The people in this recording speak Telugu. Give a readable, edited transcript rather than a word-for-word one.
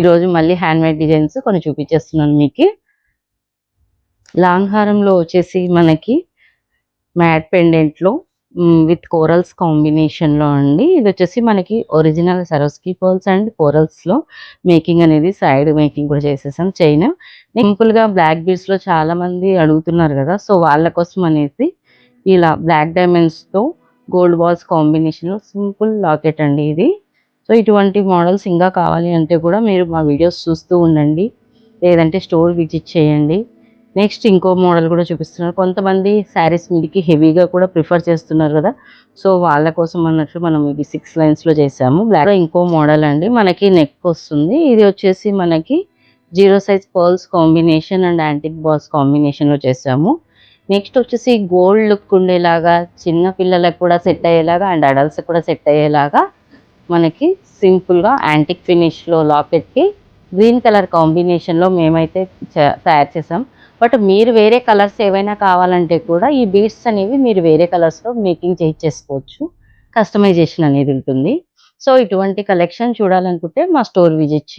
ఈరోజు మళ్ళీ హ్యాండ్ మేడ్ డిజైన్స్ కొన్ని చూపించేస్తున్నాను మీకు. లాంగ్ హారంలో వచ్చేసి మనకి మ్యాట్ పెండెంట్లో విత్ కోరల్స్ కాంబినేషన్లో అండి. ఇది వచ్చేసి మనకి ఒరిజినల్ సరోస్కి పర్ల్స్ అండ్ కోరల్స్లో మేకింగ్ అనేది సైడ్ మేకింగ్ కూడా చేసేసాం. చైన్ సింపుల్గా బ్లాక్ బీడ్స్లో చాలామంది అడుగుతున్నారు కదా, సో వాళ్ళ కోసం అనేసి ఇలా బ్లాక్ డైమండ్స్తో గోల్డ్ బాల్స్ కాంబినేషన్లో సింపుల్ లాకెట్ అండి ఇది. సో ఇటువంటి మోడల్స్ ఇంకా కావాలి అంటే కూడా మీరు మా వీడియోస్ చూస్తూ ఉండండి, లేదంటే స్టోర్ విజిట్ చేయండి. నెక్స్ట్ ఇంకో మోడల్ కూడా చూపిస్తున్నారు. కొంతమంది శారీస్ మీదకి హెవీగా కూడా ప్రిఫర్ చేస్తున్నారు కదా, సో వాళ్ళ కోసం అన్నట్లు మనం ఇది 6 లైన్స్లో చేసాము. బ్లాక్ ఇంకో మోడల్ అండి, మనకి నెక్ వస్తుంది. ఇది వచ్చేసి మనకి 0 size pearls combination and antique balls కాంబినేషన్లో చేసాము. నెక్స్ట్ వచ్చేసి గోల్డ్ లుక్ ఉండేలాగా, చిన్న పిల్లలకు కూడా సెట్ అయ్యేలాగా అండ్ అడల్ట్స్ కూడా సెట్ అయ్యేలాగా మనకి సింపుల్గా యాంటిక్ ఫినిష్లో లాకెట్కి గ్రీన్ కలర్ కాంబినేషన్లో మేమైతే తయారు చేసాం. బట్ మీరు వేరే కలర్స్ ఏవైనా కావాలంటే కూడా ఈ బీడ్స్ అనేవి మీరు వేరే కలర్స్లో మేకింగ్ చేయించేసుకోవచ్చు, కస్టమైజేషన్ అనేది ఉంటుంది. సో ఇటువంటి కలెక్షన్ చూడాలనుకుంటే మా స్టోర్ విజిట్ చేయండి.